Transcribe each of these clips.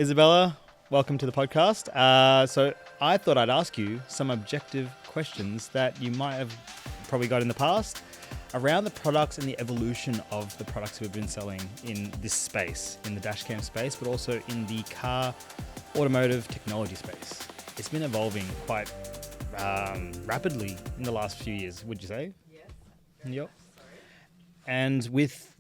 Izabela, welcome to the podcast. So I thought I'd ask you some objective questions that you might have probably got in the past around the products and the evolution of the products we've been selling in this space, in the dashcam space, but also in the car automotive technology space. It's been evolving quite rapidly in the last few years, would you say? Yes. Yep. And with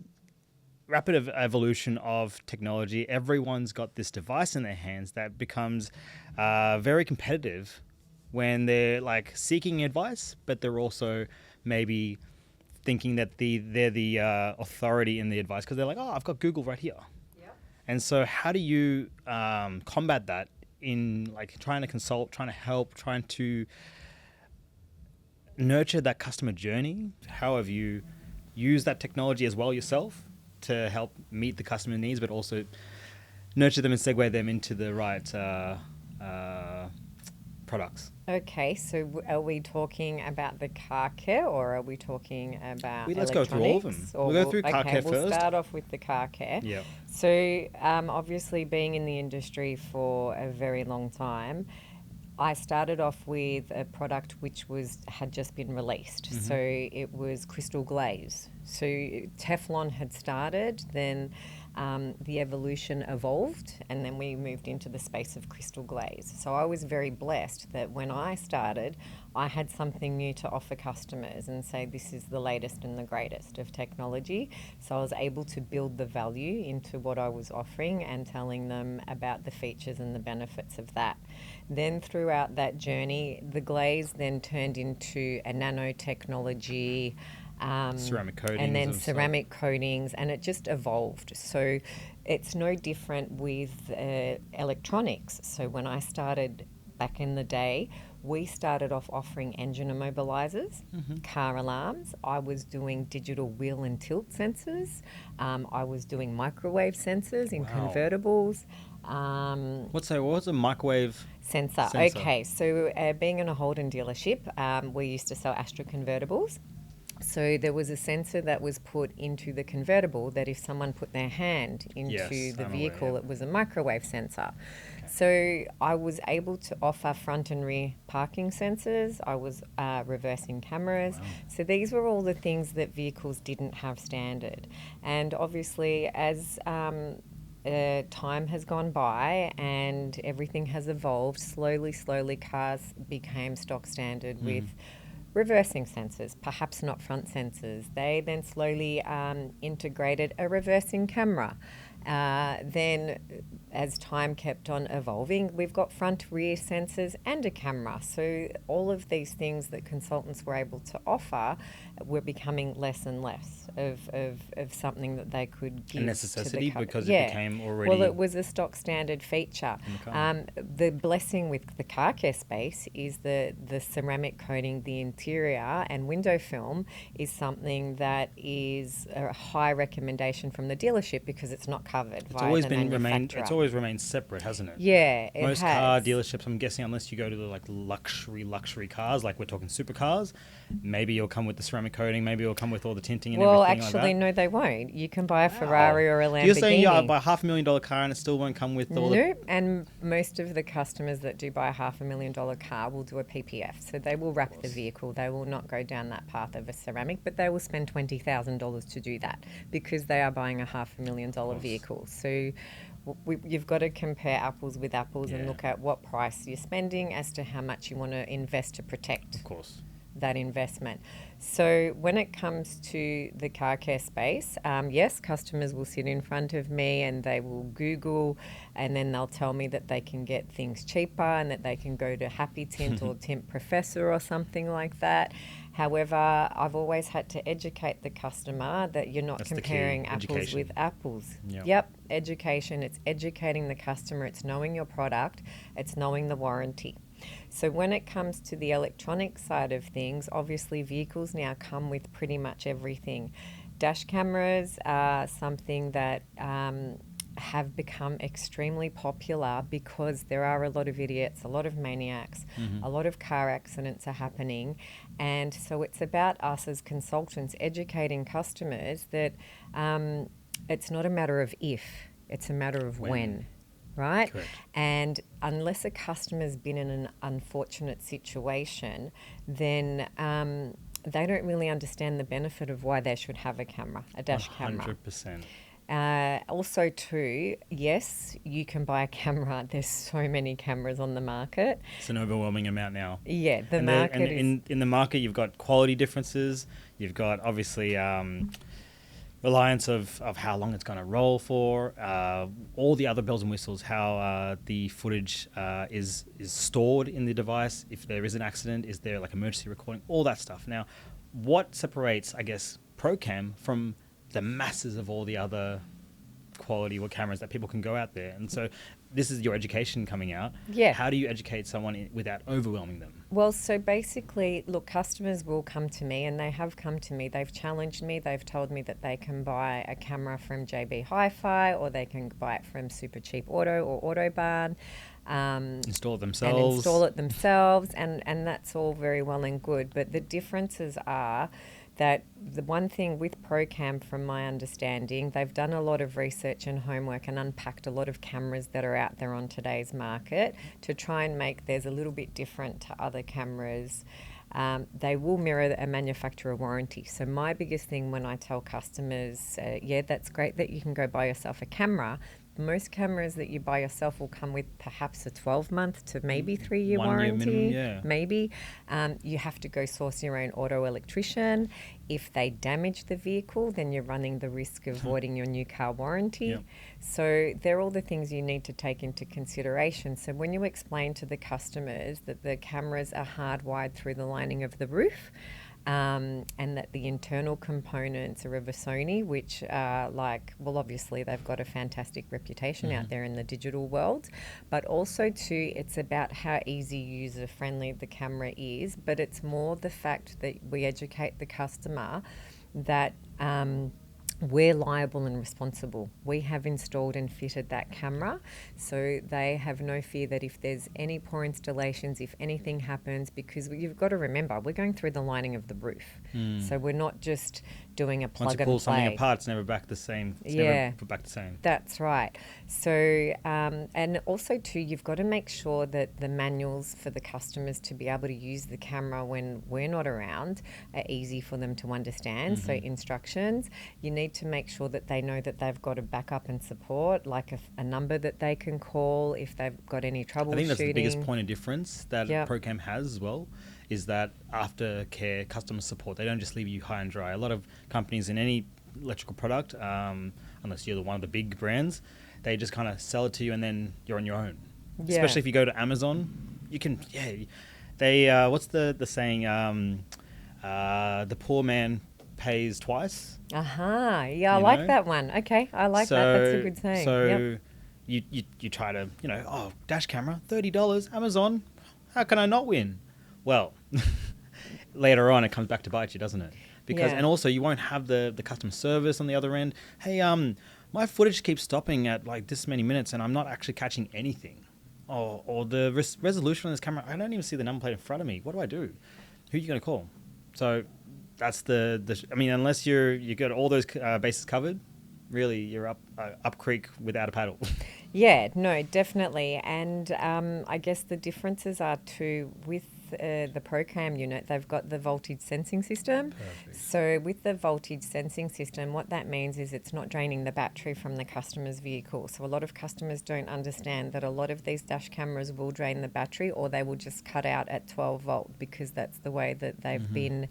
rapid evolution of technology, everyone's got this device in their hands that becomes very competitive when they're like seeking advice, but they're also maybe thinking that they're the authority in the advice because they're like, oh, I've got Google right here. Yep. And so how do you combat that in like trying to consult, trying to help, trying to nurture that customer journey? How have you used that technology as well yourself to help meet the customer needs, but also nurture them and segue them into the right products? Okay, so are we talking about the car care or are we talking about Let's go through all of them. We'll go through car care we'll first. start off with the car care. Yeah. So obviously being in the industry for a very long time, I started off with a product which had just been released. Mm-hmm. So it was crystal glaze. So Teflon had started, then the evolution evolved, and then we moved into the space of crystal glaze. So I was very blessed that when I started, I had something new to offer customers and say this is the latest and the greatest of technology. So I was able to build the value into what I was offering and telling them about the features and the benefits of that. Then throughout that journey, the glaze then turned into a nanotechnology, ceramic coatings and then ceramic coatings, and it just evolved. So it's no different with electronics. So when I started back in the day, we started off offering engine immobilizers, car alarms. I was doing digital wheel and tilt sensors. I was doing microwave sensors in convertibles. What's a microwave sensor? Okay, so being in a Holden dealership, we used to sell Astra convertibles. So there was a sensor that was put into the convertible that if someone put their hand into the vehicle, it was a microwave sensor. Okay. So I was able to offer front and rear parking sensors. I was reversing cameras. Wow. So these were all the things that vehicles didn't have standard. And obviously as time has gone by and everything has evolved, slowly cars became stock standard with reversing sensors, perhaps not front sensors. They then slowly integrated a reversing camera. Then as time kept on evolving, we've got front rear sensors and a camera. So all of these things that consultants were able to offer were becoming less and less of something that they could give. A necessity to the because it became already... Well, it was a stock standard feature. The blessing with the car care space is the ceramic coating, the interior and window film is something that is a high recommendation from the dealership because it's not covered via the manufacturer. It's always remained separate, hasn't it? Yeah, it Most has. car dealerships, I'm guessing, unless you go to the like luxury cars, like we're talking supercars, maybe you'll come with the ceramic coating, maybe you'll come with all the tinting and everything like that. Well, actually, no, they won't. You can buy a Ferrari or a Lamborghini. You're saying you buy a $500,000 car and it still won't come with all the... and most of the customers that do buy a $500,000 car will do a PPF. So they will wrap the vehicle. They will not go down that path of a ceramic, but they will spend $20,000 to do that because they are buying a $500,000 vehicle. So you've got to compare apples with apples and look at what price you're spending as to how much you want to invest to protect that investment. So when it comes to the car care space, yes, customers will sit in front of me and they will Google and then they'll tell me that they can get things cheaper and that they can go to Happy Tint or Tint Professor or something like that. However, I've always had to educate the customer that you're not comparing apples with apples. Yep, education. It's educating the customer. It's knowing your product. It's knowing the warranty. So when it comes to the electronic side of things, obviously vehicles now come with pretty much everything. Dash cameras are something that have become extremely popular because there are a lot of idiots, a lot of maniacs, a lot of car accidents are happening. And so it's about us as consultants educating customers that it's not a matter of if, it's a matter of when. right? Correct. And unless a customer's been in an unfortunate situation, then they don't really understand the benefit of why they should have a camera, a dash camera. 100%. Also, too, yes, you can buy a camera. There's so many cameras on the market. It's an overwhelming amount now. Yeah, the And market is... in the market, you've got quality differences. You've got obviously reliance of how long it's going to roll for. All the other bells and whistles. How the footage is stored in the device. If there is an accident, is there like emergency recording? All that stuff. Now, what separates, I guess, ProCam from the masses of all the other quality or cameras that people can go out there? And so this is your education coming out. Yeah. How do you educate someone without overwhelming them? Well, so basically, look, customers will come to me, and they have come to me. They've challenged me. They've told me that they can buy a camera from JB Hi-Fi, or they can buy it from Super Cheap Auto or Autobarn. Install it And themselves. install it themselves, and that's all very well and good. But the differences are that the one thing with ProCam, from my understanding, they've done a lot of research and homework and unpacked a lot of cameras that are out there on today's market to try and make theirs a little bit different to other cameras. They will mirror a manufacturer warranty. So my biggest thing when I tell customers, yeah, that's great that you can go buy yourself a camera. Most cameras that you buy yourself will come with perhaps a 12-month to maybe 3-year 1 year warranty. minimum, yeah. Maybe. You have to go source your own auto electrician. If they damage the vehicle, then you're running the risk of voiding your new car warranty. Yep. So they're all the things you need to take into consideration. So when you explain to the customers that the cameras are hardwired through the lining of the roof, and that the internal components are of a Sony, which are like, well, obviously they've got a fantastic reputation out there in the digital world, but also too, it's about how easy, user-friendly the camera is, but it's more the fact that we educate the customer that we're liable and responsible. We have installed and fitted that camera, so they have no fear that if there's any poor installations, if anything happens, because you've got to remember, we're going through the lining of the roof. So we're not just doing a plug Once you and pull play. something apart, it's never back the same. It's Yeah. never put back the same. That's right. So, and also too, you've got to make sure that the manuals for the customers to be able to use the camera when we're not around are easy for them to understand. So instructions, you need to make sure that they know that they've got a backup and support, like a number that they can call if they've got any troubleshooting. I think that's the biggest point of difference that Yep. ProCam has as well, is that aftercare customer support. They don't just leave you high and dry. A lot of companies in any electrical product, unless you're one of the big brands, they just kind of sell it to you and then you're on your own. Yeah. Especially if you go to Amazon, you can, they, what's the saying, the poor man pays twice. Yeah, I You like know? that one. Okay, I like that. That's a good saying. So Yep. you try to, dash camera, $30, Amazon, how can I not win? Well, later on it comes back to bite you, doesn't it? Because Yeah. and also you won't have the customer service on the other end. Hey, my footage keeps stopping at like this many minutes and I'm not actually catching anything. Or the resolution on this camera, I don't even see the number plate in front of me. What do I do? Who are you going to call? So that's I mean, unless you got all those bases covered, really you're up creek without a paddle. Yeah, no, definitely. And I guess the differences are too with the ProCam unit, they've got the voltage sensing system. Perfect. So with the voltage sensing system, what that means is it's not draining the battery from the customer's vehicle. So a lot of customers don't understand that a lot of these dash cameras will drain the battery, or they will just cut out at 12 volt because that's the way that they've been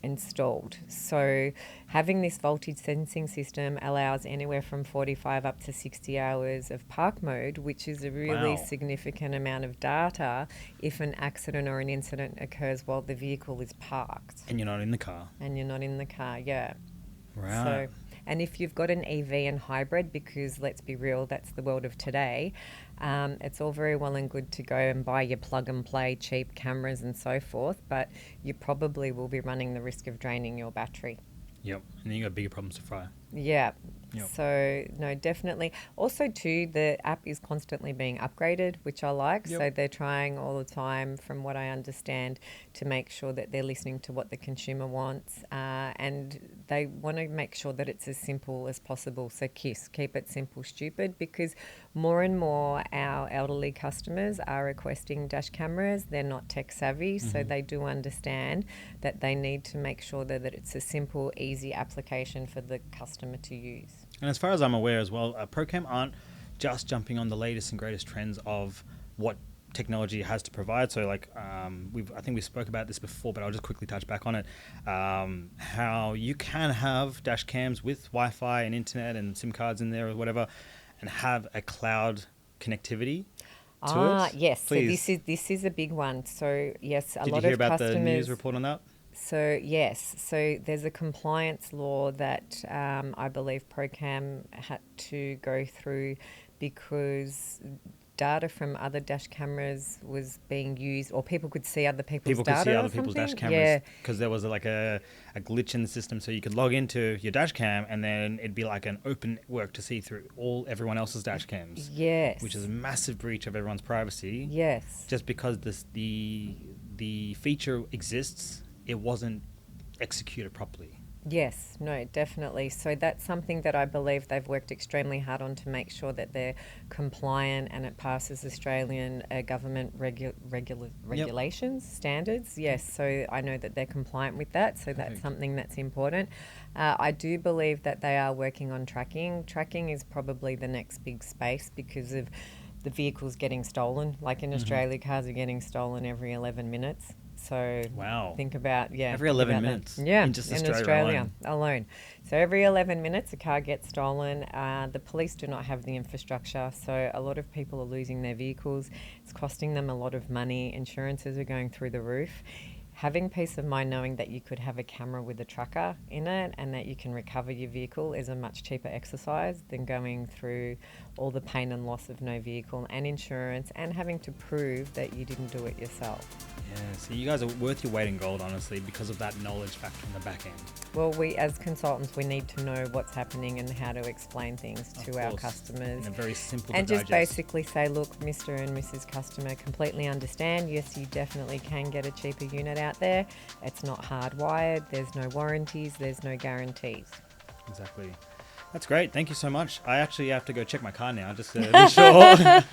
installed. So having this voltage sensing system allows anywhere from 45 up to 60 hours of park mode, which is a really Wow. significant amount of data if an accident or an incident occurs while the vehicle is parked And you're not in the car. and you're not in the car. Yeah. Right. So, and if you've got an EV and hybrid, because let's be real, that's the world of today, it's all very well and good to go and buy your plug and play cheap cameras and so forth, but you probably will be running the risk of draining your battery. Yep. And then you got bigger problems to fry. Yeah. Yep. So, no, definitely. Also, too, the app is constantly being upgraded, which I like. Yep. So, they're trying all the time, from what I understand, to make sure that they're listening to what the consumer wants. And they want to make sure that it's as simple as possible. So, keep it simple, stupid, because more and more our elderly customers are requesting dash cameras. They're not tech savvy, so they do understand that they need to make sure that it's a simple, easy application for the customer to use. And as far as I'm aware as well, ProCam aren't just jumping on the latest and greatest trends of what technology has to provide. So like I think we spoke about this before, but I'll just quickly touch back on it. How you can have dash cams with Wi-Fi and internet and SIM cards in there or whatever, and have a cloud connectivity to it. Yes. Please. So this is a big one. So yes, Did you hear about the news report on that? So yes, so there's a compliance law that I believe ProCam had to go through because data from other dash cameras was being used, or people could see other people's data. People could see other people's something? dash cameras because there was like a glitch in the system, so you could log into your dash cam and then it'd be like an open network to see through everyone else's dash cams. Yes. Which is a massive breach of everyone's privacy. Yes. Just because the feature exists, it wasn't executed properly. Yes, no, definitely. So that's something that I believe they've worked extremely hard on to make sure that they're compliant and it passes Australian government regulations, standards. Yes, so I know that they're compliant with that, so that's something that's important. I do believe that they are working on tracking. Tracking is probably the next big space because of the vehicles getting stolen. Like in Australia, cars are getting stolen every 11 minutes. So think about, every 11 minutes. Yeah, in Australia alone. So every 11 minutes a car gets stolen. The police do not have the infrastructure, so a lot of people are losing their vehicles. It's costing them a lot of money. Insurances are going through the roof. Having peace of mind knowing that you could have a camera with a tracker in it and that you can recover your vehicle is a much cheaper exercise than going through all the pain and loss of no vehicle and insurance and having to prove that you didn't do it yourself. Yeah, so you guys are worth your weight in gold, honestly, because of that knowledge factor in the back end. Well, we as consultants, we need to know what's happening and how to explain things to our customers. In a very simple and to just digest. basically say, look, Mr. and Mrs. Customer, completely understand. Yes, you definitely can get a cheaper unit out there. It's not hardwired. There's no warranties. There's no guarantees. Exactly. That's great. Thank you so much. I actually have to go check my car now just to be sure.